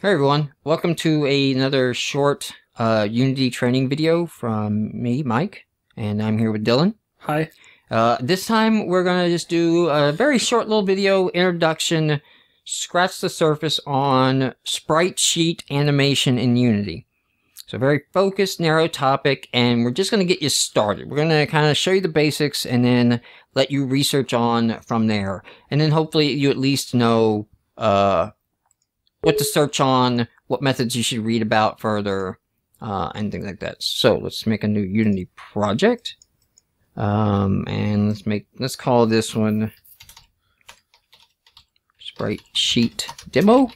Hey everyone, welcome to another short Unity training video from me, Mike, and I'm here with Dylan. Hi. This time we're going to just do a very short little video introduction, scratch the surface on Sprite Sheet animation in Unity. So very focused, narrow topic, and we're just going to get you started. We're going to kind of show you the basics and then let you research on from there. And then hopefully you at least know what to search on, what methods you should read about further, and things like that. So let's make a new Unity project. And let's call this one Sprite Sheet Demo.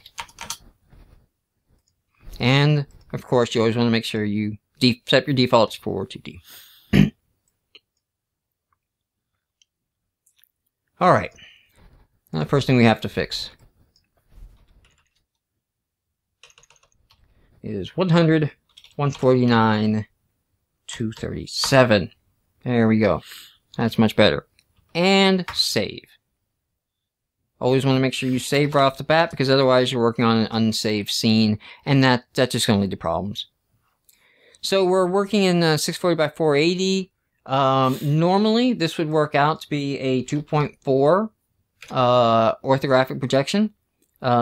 And of course, you always want to make sure you set your defaults for 2D. All right. Now the first thing we have to fix is 100, 149, 237. There we go. That's much better. And save. Always want to make sure you save right off the bat, because otherwise you're working on an unsaved scene, and that's just going to lead to problems. So we're working in 640 by 480. Normally this would work out to be a 2.4 orthographic projection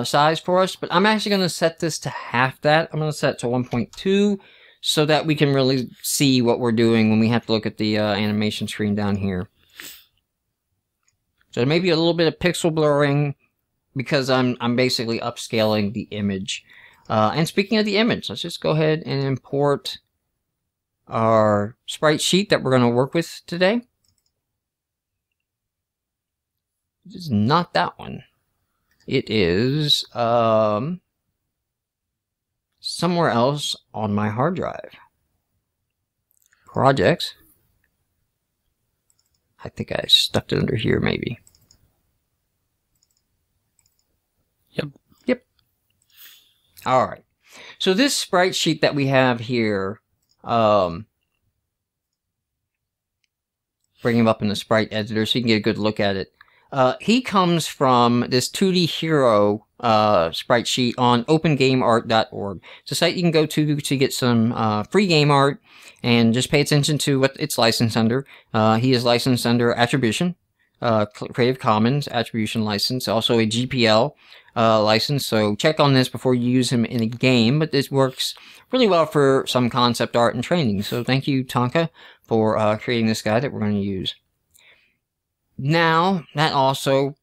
size for us, but I'm actually going to set this to half that. I'm going to set it to 1.2 so that we can really see what we're doing when we have to look at the animation screen down here. So there may be a little bit of pixel blurring because I'm basically upscaling the image. And speaking of the image, let's just go ahead and import our sprite sheet that we're going to work with today. It is not that one. It is somewhere else on my hard drive. Projects. I think I stuffed it under here, maybe. Yep. All right. So this sprite sheet that we have here, bring him up in the sprite editor so you can get a good look at it. He comes from this 2D Hero sprite sheet on opengameart.org. It's a site you can go to get some free game art, and just pay attention to what it's licensed under. He is licensed under Attribution, Creative Commons Attribution license, also a GPL license, so check on this before you use him in a game, but this works really well for some concept art and training. So thank you, Tonka, for creating this guy that we're going to use. Now, that also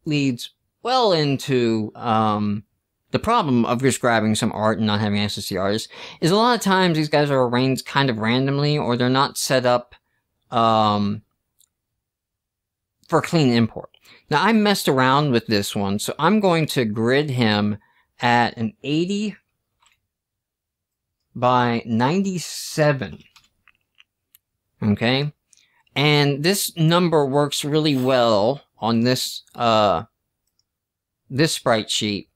leads well into the problem of just grabbing some art and not having access to the artist, is a lot of times these guys are arranged kind of randomly, or they're not set up for clean import. Now, I messed around with this one, so I'm going to grid him at an 80 by 97. Okay? And this number works really well on this this sprite sheet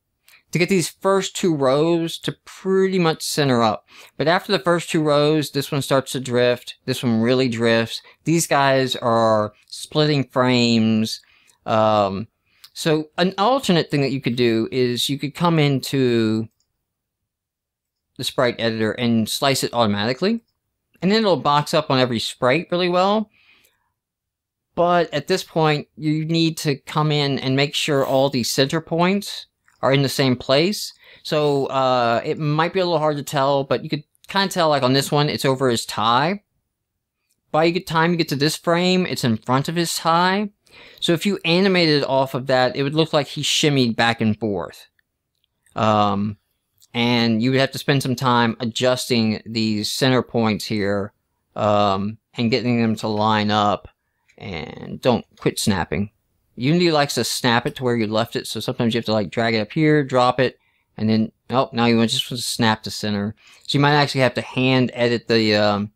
to get these first two rows to pretty much center up. But after the first two rows, this one starts to drift. This one really drifts. These guys are splitting frames. So an alternate thing that you could do is you could come into the sprite editor and slice it automatically. And then it'll box up on every sprite really well. But at this point, you need to come in and make sure all these center points are in the same place. So it might be a little hard to tell, but you could kind of tell, like on this one, it's over his tie. By the time you get to this frame, it's in front of his tie. So if you animated off of that, it would look like he shimmied back and forth. And you would have to spend some time adjusting these center points here and getting them to line up. And don't quit snapping. Unity likes to snap it to where you left it, so sometimes you have to like drag it up here, drop it, and then, oh, now you just want to snap to center. So you might actually have to hand edit the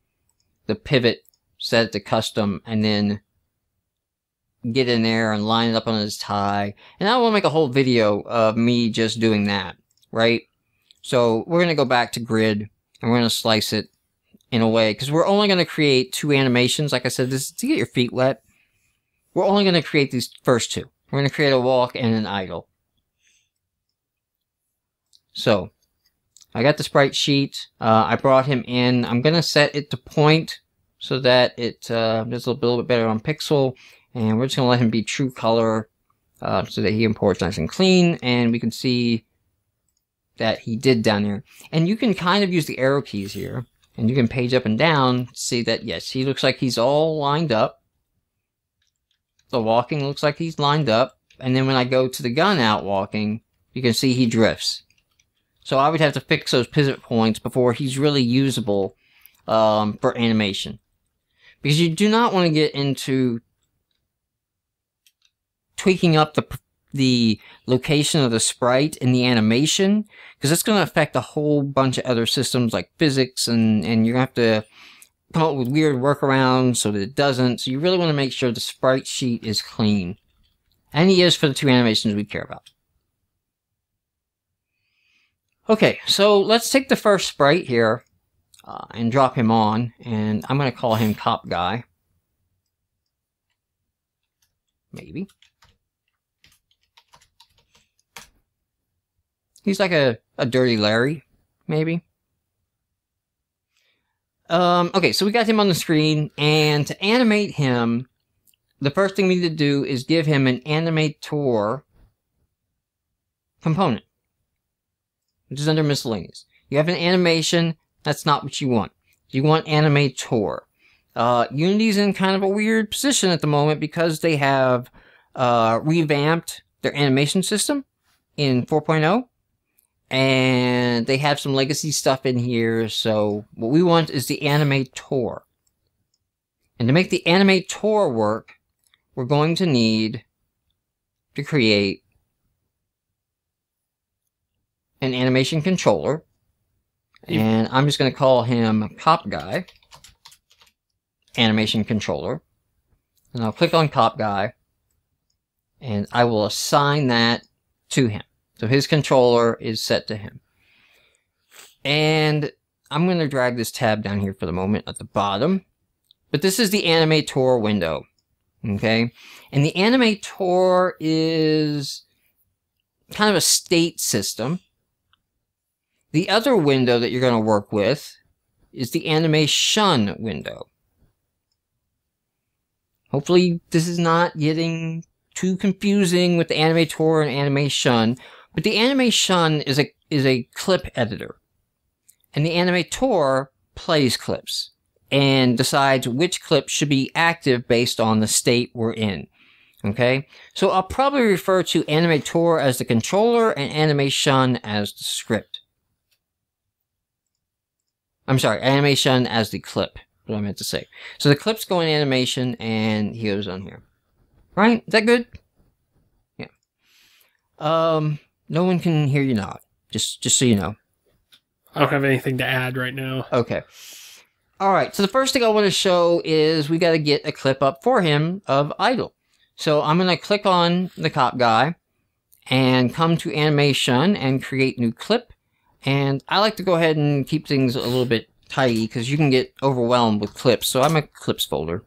pivot, set it to custom, and then get in there and line it up on his tie. And I want to make a whole video of me just doing that, right? So we're going to go back to grid, and we're going to slice it in a way, because we're only going to create two animations. Like I said, this is to get your feet wet. We're only going to create these first two. We're going to create a walk and an idle. So I got the sprite sheet. I brought him in. I'm going to set it to point so that it does a little bit better on pixel. And we're just going to let him be true color so that he imports nice and clean. And we can see that he did down there. And you can kind of use the arrow keys here. And you can page up and down to see that, yes, he looks like he's all lined up. The walking looks like he's lined up. And then when I go to the gun out walking, you can see he drifts. So I would have to fix those pivot points before he's really usable for animation. Because you do not want to get into tweaking up the location of the sprite in the animation, because it's going to affect a whole bunch of other systems like physics, and you're going to have to come up with weird workarounds so that it doesn't. So you really want to make sure the sprite sheet is clean. And he is for the two animations we care about. Okay, so let's take the first sprite here and drop him on, and I'm going to call him Cop Guy. Maybe. He's like a Dirty Larry, maybe. Okay, so we got him on the screen, and to animate him, the first thing we need to do is give him an animator component, which is under miscellaneous. You have an animation, that's not what you want. You want animator. Unity's in kind of a weird position at the moment because they have revamped their animation system in 4.0. And they have some legacy stuff in here, so what we want is the animator. And to make the animator work, we're going to need to create an animation controller. And I'm just going to call him Cop Guy. Animation controller. And I'll click on Cop Guy. And I will assign that to him. So his controller is set to him. And I'm going to drag this tab down here for the moment at the bottom. But this is the animator window. Okay? And the animator is kind of a state system. The other window that you're going to work with is the animation window. Hopefully this is not getting too confusing with the animator and animation. But the animation is a clip editor. And the animator plays clips and decides which clip should be active based on the state we're in. Okay? So I'll probably refer to animator as the controller and animation as the script. I'm sorry, animation as the clip, what I meant to say. So the clips go in animation and he goes on here. Right? Is that good? Yeah. No one can hear you nod. Just so you know. I don't have anything to add right now. Okay. Alright, so the first thing I want to show is we got to get a clip up for him of idle. So I'm going to click on the Cop Guy and come to animation and create new clip. And I like to go ahead and keep things a little bit tidy because you can get overwhelmed with clips. So I'm a clips folder.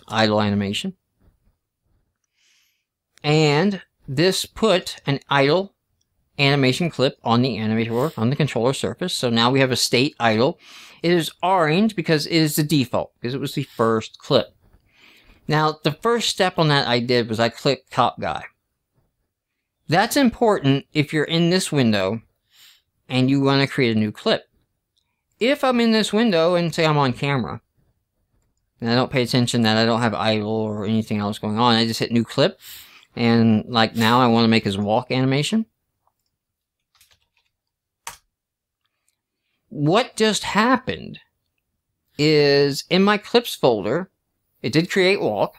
Idle animation. And this put an idle animation clip on the animator, on the controller surface. So now we have a state idle. It is orange because it is the default, because it was the first clip. Now, the first step on that I did was I clicked Cop Guy. That's important if you're in this window and you want to create a new clip. If I'm in this window and say I'm on camera, and I don't pay attention that I don't have idle or anything else going on, I just hit new clip. And like now I want to make his walk animation. What just happened is in my clips folder, it did create walk,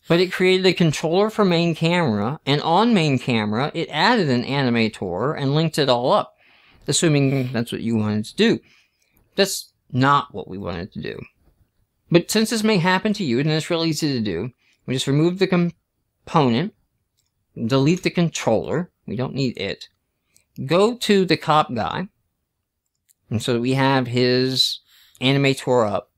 but it created a controller for main camera, and on main camera, it added an animator and linked it all up, assuming that's what you wanted to do. That's not what we wanted to do. But since this may happen to you, and it's really easy to do, we just remove the component, delete the controller, we don't need it, go to the Cop Guy, and so we have his animator up,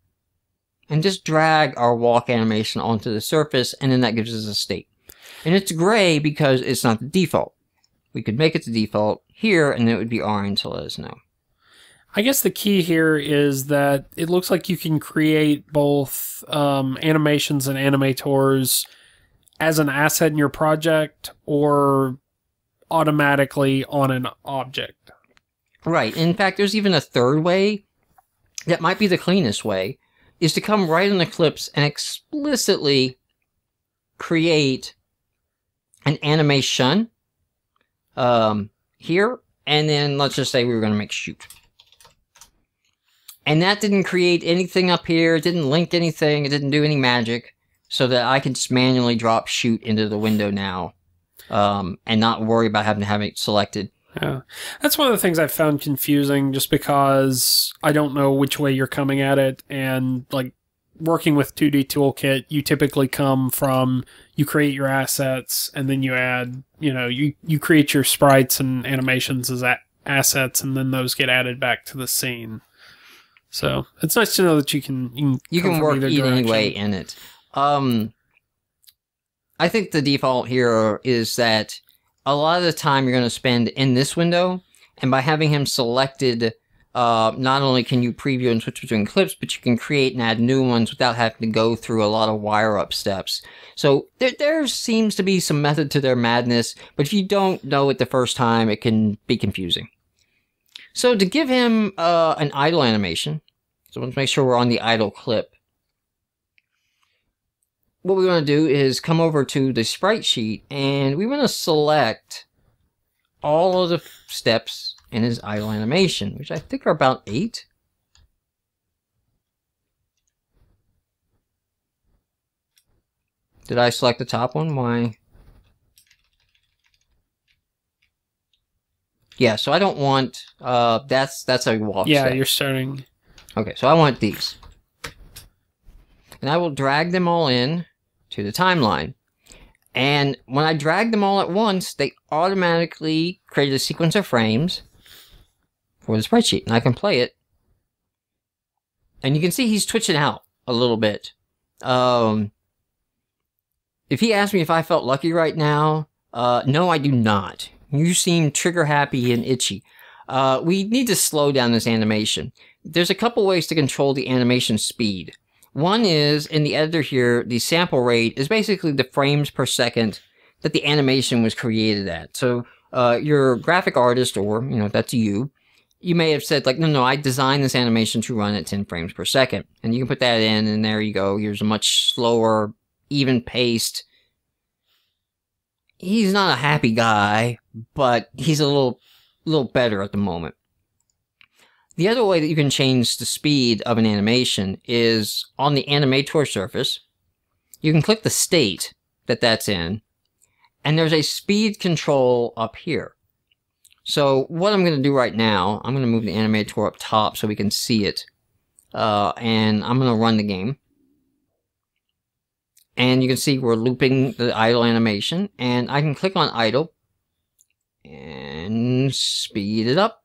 and just drag our walk animation onto the surface, and then that gives us a state. And it's gray because it's not the default. we could make it the default here, and it would be orange to let us know. I guess the key here is that it looks like you can create both animations and animators as an asset in your project or automatically on an object. Right. In fact, there's even a third way that might be the cleanest way, is to come right in Eclipse and explicitly create an animation here, and then let's just say we were going to make shoot. And that didn't create anything up here, it didn't link anything, it didn't do any magic, so that I can just manually drop shoot into the window now, and not worry about having to have it selected. Yeah, that's one of the things I've found confusing, just because I don't know which way you're coming at it, and like working with 2D Toolkit, you typically come from, you create your assets, and then you add, you create your sprites and animations as assets, and then those get added back to the scene. So it's nice to know that you can work any way in it. I think the default here is that a lot of the time you're going to spend in this window, and by having him selected, not only can you preview and switch between clips, but you can create and add new ones without having to go through a lot of wire-up steps. So there seems to be some method to their madness, but if you don't know it the first time, it can be confusing. So to give him an idle animation, so let's make sure we're on the idle clip. What we want to do is come over to the sprite sheet, and we want to select all of the steps in his idle animation, which I think are about 8. Did I select the top one? Why? Yeah, so I don't want, that's a walk Yeah, step. you're starting. Okay, so I want these. And I will drag them all in to the timeline. And when I drag them all at once, they automatically create a sequence of frames for the sprite sheet. And I can play it. And you can see he's twitching out a little bit. If he asked me if I felt lucky right now, no, I do not. You seem trigger happy and itchy. We need to slow down this animation. There's a couple ways to control the animation speed. One is, in the editor here, the sample rate is basically the frames per second that the animation was created at. So your graphic artist, or, that's you may have said, like, no, I designed this animation to run at 10 frames per second. And you can put that in, and there you go. Here's a much slower, even-paced. He's not a happy guy, but he's a little better at the moment. The other way that you can change the speed of an animation is on the animator surface. You can click the state that that's in, and there's a speed control up here. So what I'm going to do right now, I'm going to move the animator up top so we can see it, and I'm going to run the game. And you can see we're looping the idle animation, and I can click on idle and speed it up.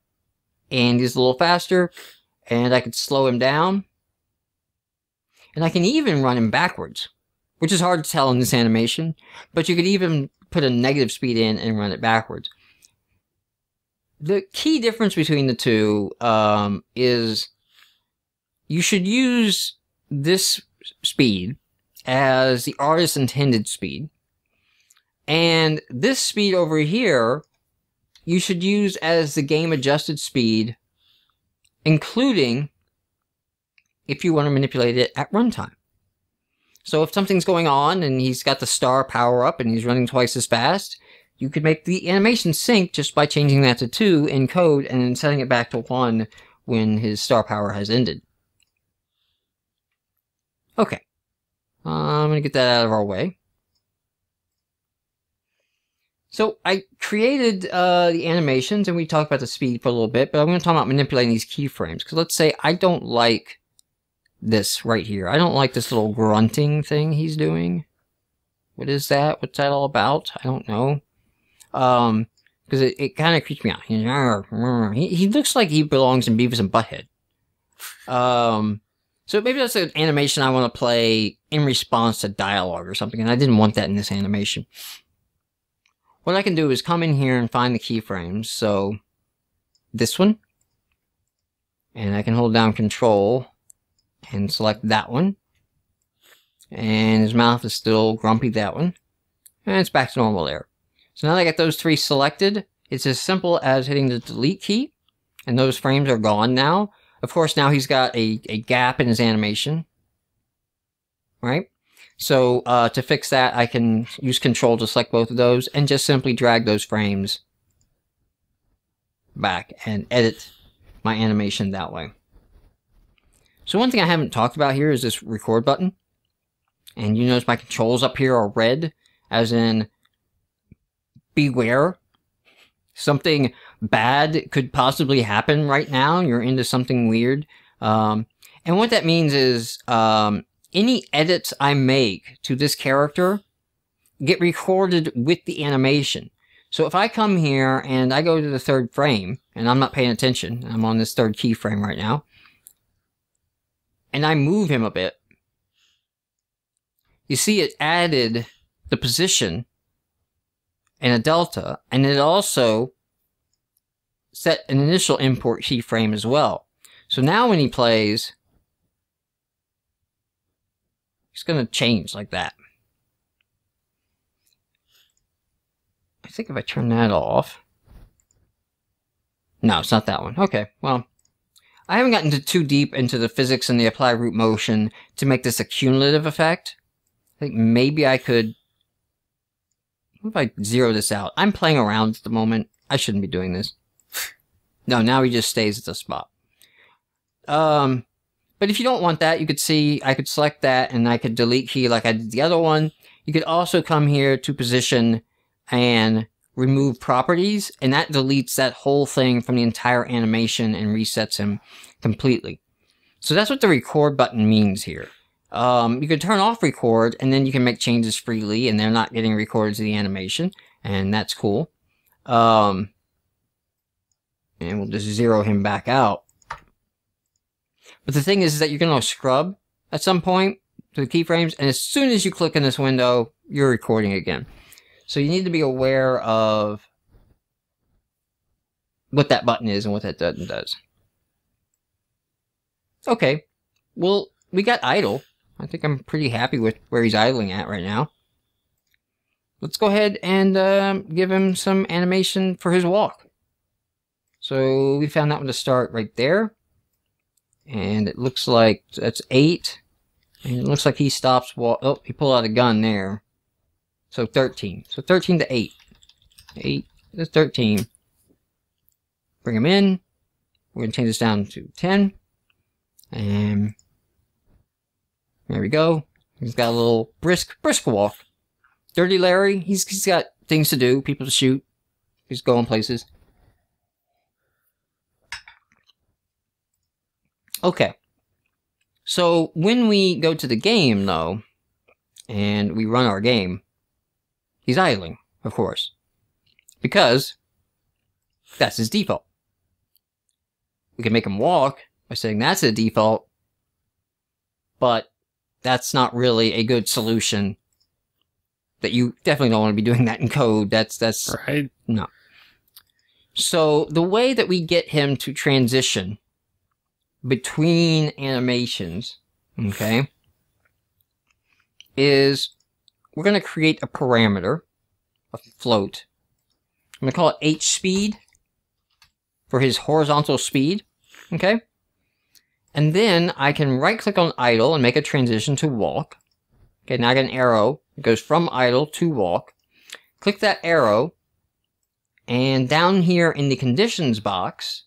And he's a little faster, and I can slow him down. And I can even run him backwards, which is hard to tell in this animation, but you could even put a negative speed in and run it backwards. The key difference between the two is you should use this speed as the artist's intended speed, and this speed over here you should use as the game adjusted speed, including if you want to manipulate it at runtime. So if something's going on and he's got the star power up and he's running twice as fast, you could make the animation sync just by changing that to 2 in code and then setting it back to 1 when his star power has ended. Okay. I'm going to get that out of our way. So I created the animations, and we talked about the speed for a little bit, but I'm going to talk about manipulating these keyframes. Because let's say I don't like this right here. I don't like this little grunting thing he's doing. What is that? What's that all about? I don't know. Because it kind of creeps me out. He looks like he belongs in Beavis and Butthead. So maybe that's an animation I want to play in response to dialogue or something, and I didn't want that in this animation. what I can do is come in here and find the keyframes. So this one, and I can hold down Control and select that one. And his mouth is still grumpy, that one. And it's back to normal there. So now that I got those 3 selected, it's as simple as hitting the delete key, and those frames are gone now. Of course, now he's got a gap in his animation, right? So to fix that, I can use Control to select both of those and just simply drag those frames back and edit my animation that way. So one thing I haven't talked about here is this record button. And you notice my controls up here are red, as in beware. Something bad could possibly happen right now. You're into something weird. And what that means is any edits I make to this character get recorded with the animation. So if I come here and I go to the 3rd frame, and I'm not paying attention, I'm on this 3rd keyframe right now, and I move him a bit, you see it added the position and a delta, and it also set an initial import keyframe as well. So now when he plays, it's going to change like that. I think if I turn that off... No, it's not that one. Okay, well, I haven't gotten too deep into the physics and the apply root motion to make this a cumulative effect. I think maybe I could... What if I zero this out? I'm playing around at the moment. I shouldn't be doing this. No, now he just stays at the spot. But if you don't want that, you could see I could select that and I could delete key like I did the other one. You could also come here to position and remove properties, and that deletes that whole thing from the entire animation and resets him completely. So that's what the record button means here. You can turn off record, and then you can make changes freely, and they're not getting recorded to the animation, and that's cool. And we'll just zero him back out. But the thing is that you're going to scrub at some point to the keyframes, and as soon as you click in this window, you're recording again. So you need to be aware of what that button is and what that does. Okay, well, we got idle. I think I'm pretty happy with where he's idling at right now. Let's go ahead and give him some animation for his walk. So we found that one to start right there. And it looks like that's 8. And it looks like he stops oh, he pulled out a gun there. So 13. So 13 to 8. 8 to 13. Bring him in. We're going to change this down to 10. And there we go. He's got a little brisk walk. Dirty Larry, he's got things to do, people to shoot. He's going places. Okay. So when we go to the game, though, and we run our game, he's idling, of course. Because that's his default. We can make him walk by saying that's the default, but that's not really a good solution. That you definitely don't want to be doing that in code. That's right. No. So the way that we get him to transition between animations, okay, is we're going to create a parameter, a float. I'm going to call it h-speed for his horizontal speed, okay? And then I can right-click on idle and make a transition to walk. Okay, now I got an arrow. It goes from idle to walk. Click that arrow, and down here in the conditions box,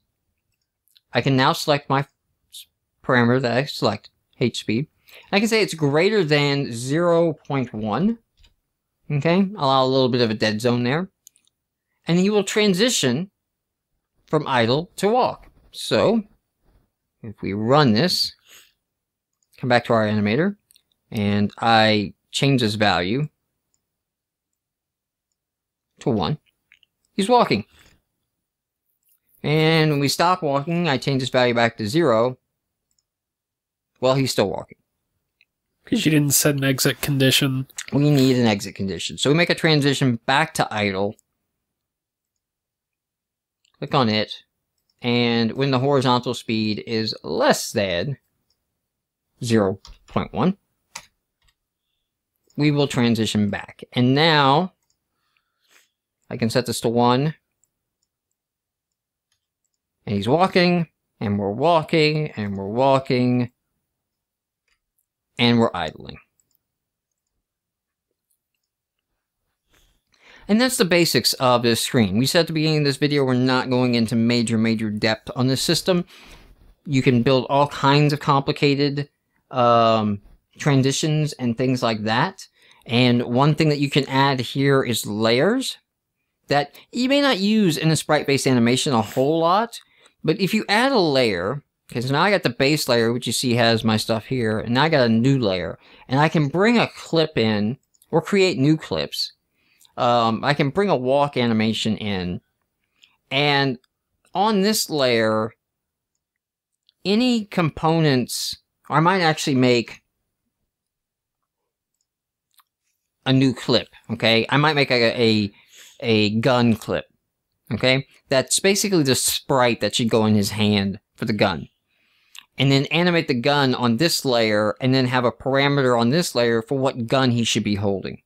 I can now select my parameter that I select, h-speed. I can say it's greater than 0.1. Okay, allow a little bit of a dead zone there. And he will transition from idle to walk. So, if we run this, come back to our animator, and I change this value to 1, he's walking. And when we stop walking, I change this value back to 0. Well, he's still walking. Because you didn't set an exit condition. We need an exit condition. So we make a transition back to idle. click on it, and when the horizontal speed is less than 0.1, we will transition back. And now, I can set this to 1, and he's walking, and we're walking, and we're walking, and we're idling. And that's the basics of this screen. We said at the beginning of this video we're not going into major depth on this system. You can build all kinds of complicated transitions and things like that. And one thing that you can add here is layers that you may not use in a sprite-based animation a whole lot. But if you add a layer, okay, so now I got the base layer, which you see has my stuff here, and now I got a new layer. And I can bring a clip in, or create new clips. I can bring a walk animation in, and on this layer, any components, or I might actually make a new clip, okay? I might make a gun clip, okay? That's basically the sprite that should go in his hand for the gun. And then animate the gun on this layer, and then have a parameter on this layer for what gun he should be holding.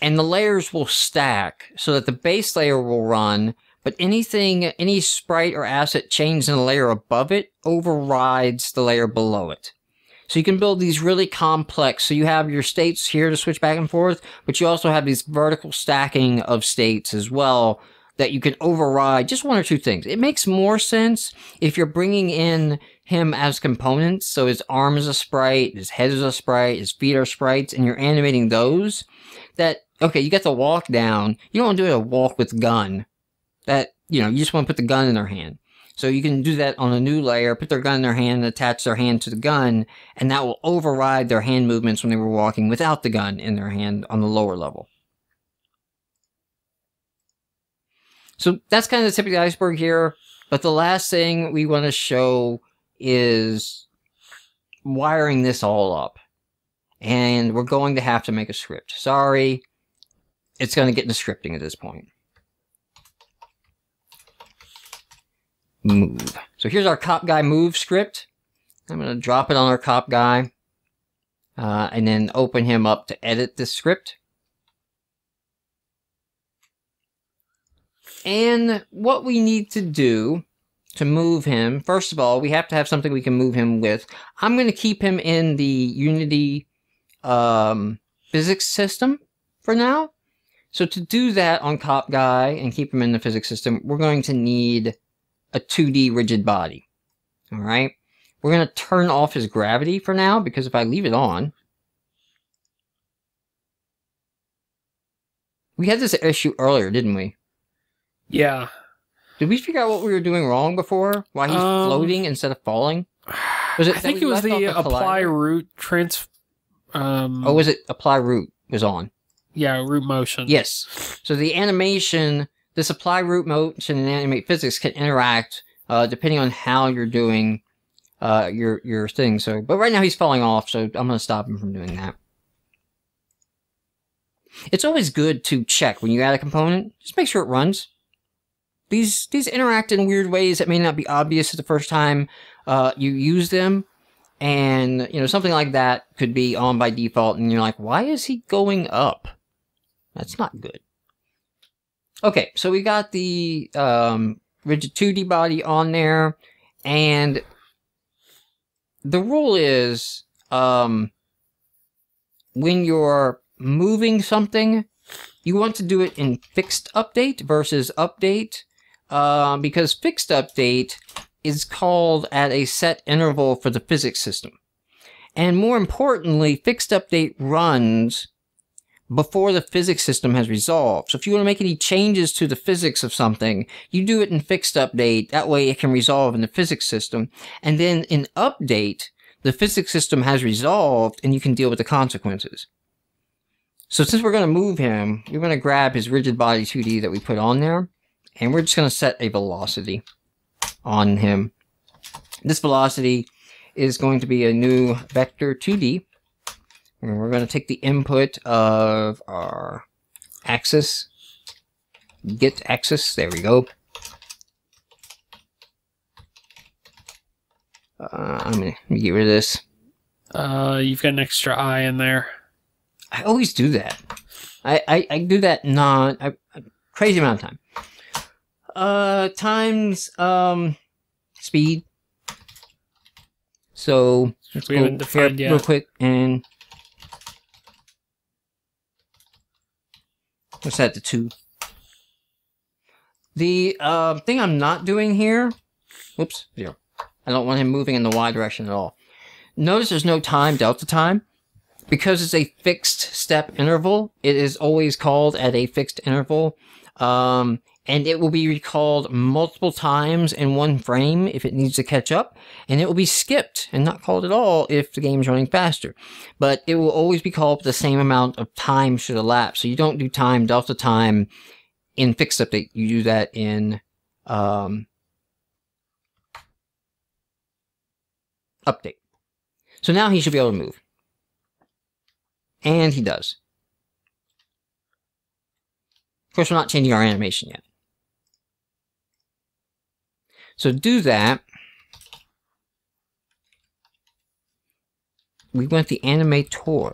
And the layers will stack so that the base layer will run, but anything, any sprite or asset changed in the layer above it overrides the layer below it. So you can build these really complex, so you have your states here to switch back and forth, but you also have these vertical stacking of states as well that you can override just one or two things. It makes more sense if you're bringing in him as components, so his arm is a sprite, his head is a sprite, his feet are sprites, and you're animating those. That, okay, you get the walk down, you don't want to do a walk with gun. That, you know, you just want to put the gun in their hand. So you can do that on a new layer, put their gun in their hand, and attach their hand to the gun, and that will override their hand movements when they were walking without the gun in their hand on the lower level. So that's kind of the tip of the iceberg here, but the last thing we want to show is wiring this all up. And we're going to have to make a script. Sorry, it's going to get into scripting at this point. Move. So here's our cop guy move script. I'm going to drop it on our cop guy, and then open him up to edit this script. And what we need to do to move him, first of all, we have to have something we can move him with. I'm going to keep him in the Unity physics system for now. So to do that on cop guy and keep him in the physics system, we're going to need a 2D rigid body. All right. We're going to turn off his gravity for now, because if I leave it on, we had this issue earlier, didn't we? Yeah. Did we figure out what we were doing wrong before? Why he's floating instead of falling? Was it? I think it was the apply root trans. Oh, was it apply root was on? Yeah, root motion. Yes. So the animation, this apply root motion and animate physics can interact depending on how you're doing your thing. So, but right now he's falling off, so I'm going to stop him from doing that. It's always good to check when you add a component. Just make sure it runs. These interact in weird ways that may not be obvious the first time you use them. And, you know, something like that could be on by default, and you're like, why is he going up? That's not good. Okay, so we got the rigid 2D body on there, and the rule is when you're moving something, you want to do it in fixed update versus update, because fixed update is called at a set interval for the physics system. And more importantly, fixed update runs before the physics system has resolved. So if you want to make any changes to the physics of something, you do it in fixed update. That way it can resolve in the physics system. And then in update, the physics system has resolved and you can deal with the consequences. So since we're going to move him, we're going to grab his rigid body 2D that we put on there, and we're just going to set a velocity on him. This velocity is going to be a new vector 2D. And we're going to take the input of our axis, get axis, there we go. Let me get rid of this. You've got an extra I in there. I always do that. I do that crazy amount of time. Times speed. So let's We go haven't defined here yet. real quick and let's set it to 2. The thing I'm not doing here, whoops, 0. I don't want him moving in the Y direction at all. Notice there's no time delta time. Because it's a fixed step interval, it is always called at a fixed interval. And it will be recalled multiple times in one frame if it needs to catch up. And it will be skipped and not called at all if the game's running faster. But it will always be called the same amount of time should elapse. So you don't do time delta time in fixed update. You do that in update. So now he should be able to move. And he does. Of course, we're not changing our animation yet. So to do that, we went the animator.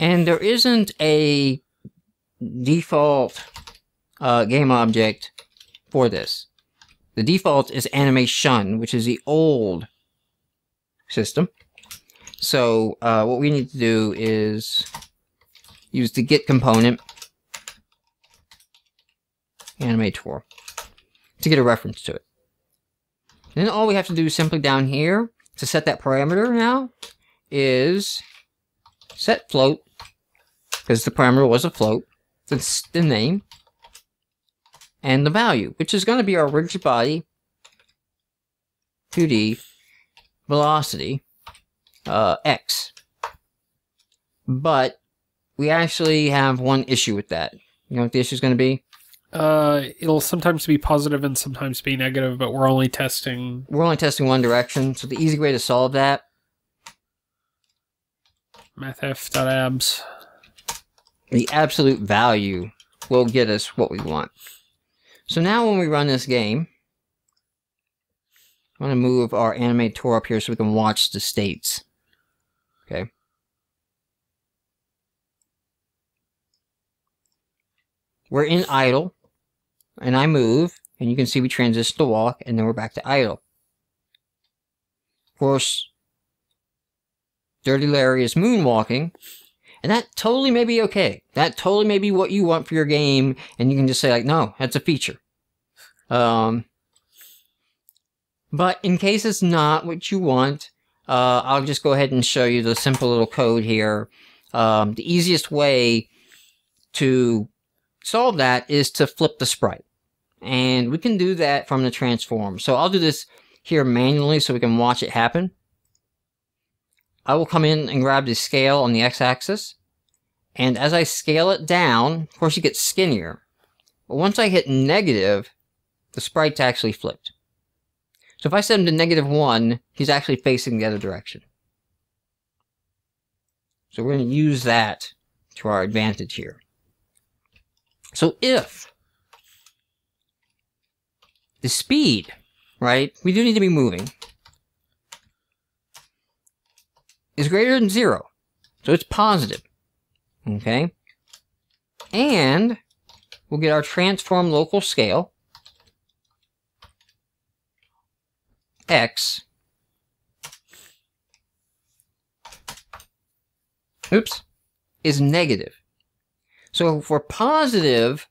And there isn't a default game object for this. The default is animation, which is the old system. So what we need to do is use the get component animator to get a reference to it. Then all we have to do simply down here to set that parameter now is set float, because the parameter was a float, that's the name, and the value, which is going to be our rigid body 2D velocity x. But we actually have one issue with that. You know what the issue is going to be? It'll sometimes be positive and sometimes be negative, but we're only testing one direction. So the easy way to solve that, mathf.abs. the absolute value will get us what we want. So now when we run this game, I'm going to move our animator up here so we can watch the states. Okay. We're in idle, and I move, and you can see we transition to walk, and then we're back to idle. Of course, Dirty Larry is moonwalking, and that totally may be okay. That totally may be what you want for your game, and you can just say, like, no, that's a feature. But in case it's not what you want, I'll just go ahead and show you the simple little code here. The easiest way to solve that is to flip the sprite. And we can do that from the transform. So I'll do this here manually so we can watch it happen. I will come in and grab the scale on the x-axis. And as I scale it down, of course it gets skinnier. But once I hit negative, the sprite's actually flipped. So if I set him to -1, he's actually facing the other direction. So we're going to use that to our advantage here. So if the speed, right, we do need to be moving, is greater than 0, so it's positive, okay? And we'll get our transform local scale, x, is negative. So if we're positive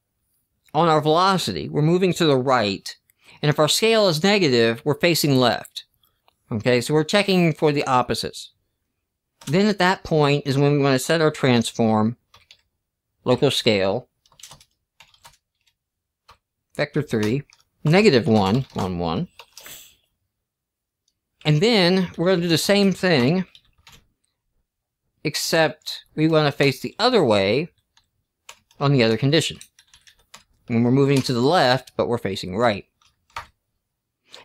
on our velocity, we're moving to the right, and if our scale is negative, we're facing left. Okay, so we're checking for the opposites. Then at that point is when we want to set our transform, local scale, vector 3, -1, 1, 1. And then we're going to do the same thing, except we want to face the other way on the other condition. When we're moving to the left, but we're facing right.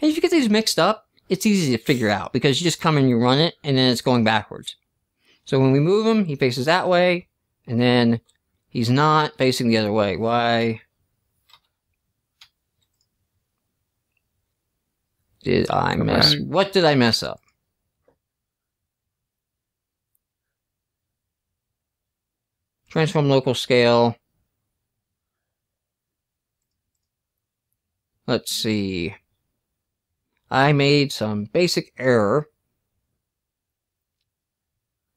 And if you get these mixed up, it's easy to figure out, because you just come and you run it, and then it's going backwards. So when we move him, he faces that way, and then he's not facing the other way. Why? did I miss? What did I mess up? Transform local scale. Let's see. I made some basic error.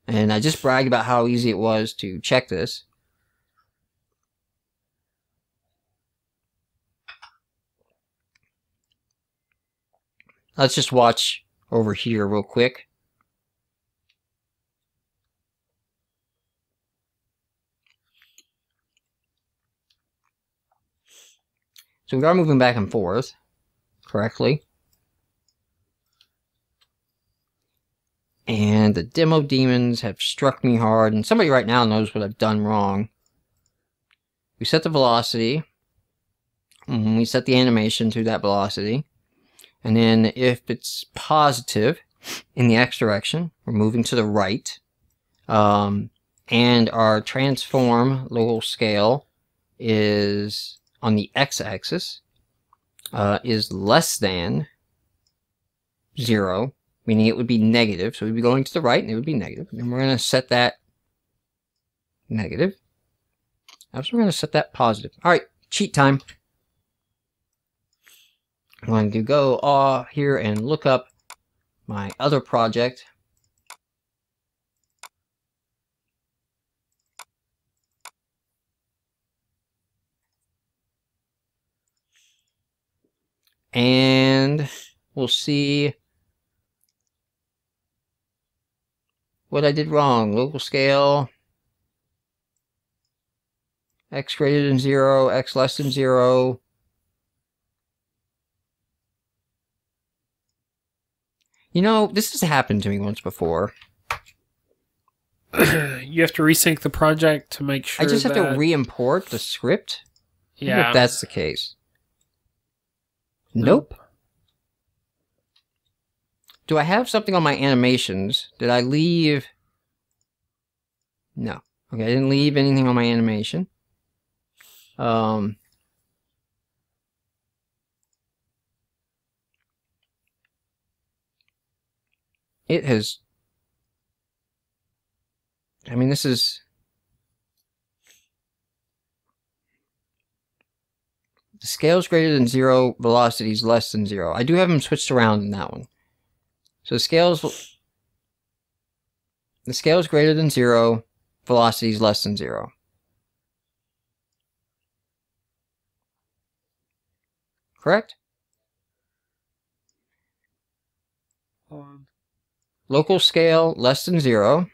And I just bragged about how easy it was to check this. Let's just watch over here real quick. So we are moving back and forth correctly. And the demo demons have struck me hard, and somebody right now knows what I've done wrong. We set the velocity. We set the animation to that velocity. And then if it's positive in the X direction, we're moving to the right. And our transform local scale is on the X-axis, is less than 0, meaning it would be negative. So we'd be going to the right and it would be negative. And we're going to set that negative. So we're going to set that positive. All right, cheat time. I'm going to go here and look up my other project. And we'll see what I did wrong. Local scale, X greater than 0, X less than 0. You know, this has happened to me once before. You have to resync the project to make sure I just have to re-import the script? Yeah. If that's the case. Nope. Do I have something on my animations? Did I leave? No. Okay, I didn't leave anything on my animation. It has... I mean, this is... The scale is greater than 0, velocity is less than 0. I do have them switched around in that one. So the scale is greater than 0, velocity is less than 0. Correct? Local scale less than 0.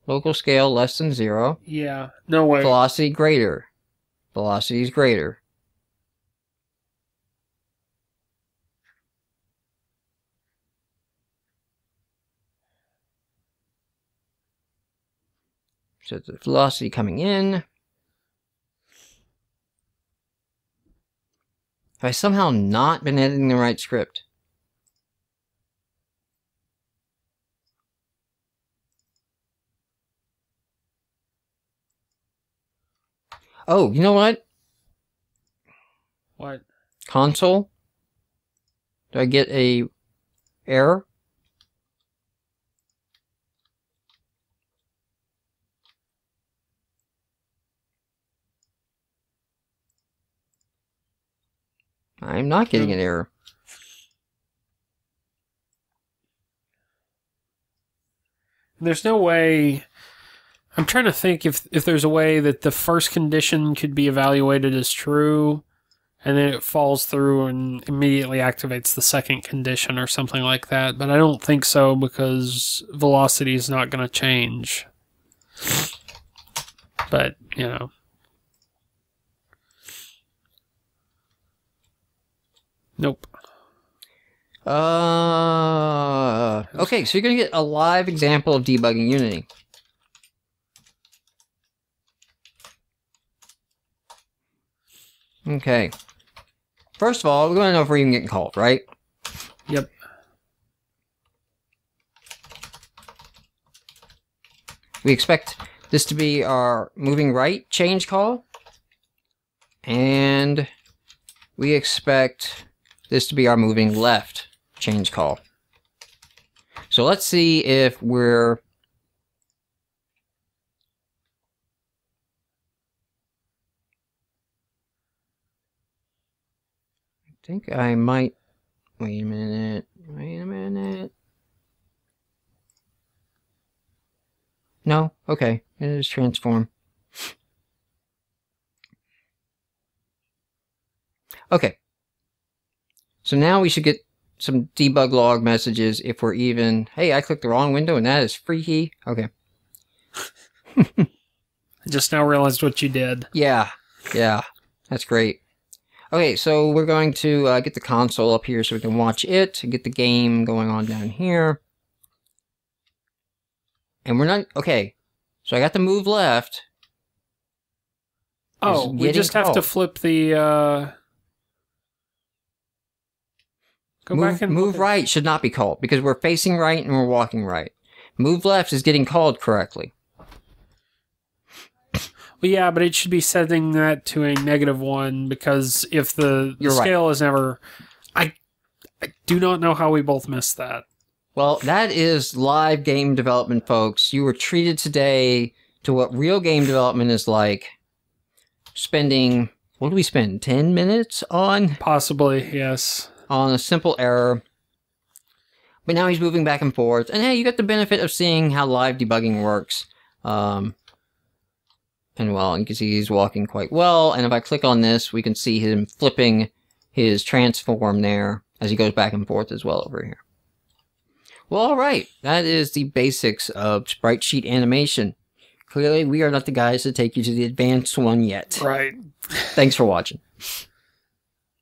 Local scale less than 0. Yeah, no way. Velocity greater. Velocity is greater. So the velocity coming in. Have I somehow not been editing the right script? Oh, you know what? What? Console? Do I get a error? I'm not getting an error. There's no way... I'm trying to think if there's a way that the first condition could be evaluated as true, and then it falls through and immediately activates the second condition or something like that. But I don't think so, because velocity is not going to change. But, you know. Nope. Okay, so you're going to get a live example of debugging Unity. Okay. First of all, we're going to know if we're even getting called, right? Yep. We expect this to be our moving right change call. And we expect this to be our moving left change call. So let's see if we're... I think I might... Wait a minute. Wait a minute. No? Okay. It is transform. Okay. So now we should get some debug log messages if we're even... Hey, I clicked the wrong window and that is freaky. Okay. I just now realized what you did. Yeah. Yeah. That's great. Okay, so we're going to get the console up here so we can watch it and get the game going on down here. And we're not... Okay. So I got the move left. Oh, we just have to flip the... Go back and move right should not be called because we're facing right and we're walking right. Move left is getting called correctly. Well, yeah, but it should be setting that to a -1 because if the scale is never... I do not know how we both missed that. Well, that is live game development, folks. You were treated today to what real game development is like. Spending... What do we spend? 10 minutes on? Possibly, yes. On a simple error. But now he's moving back and forth. And hey, you got the benefit of seeing how live debugging works. And well, you can see he's walking quite well. And if I click on this, we can see him flipping his transform there as he goes back and forth as well over here. Well, alright. That is the basics of Sprite Sheet animation. Clearly, we are not the guys to take you to the advanced one yet. Right. Thanks for watching.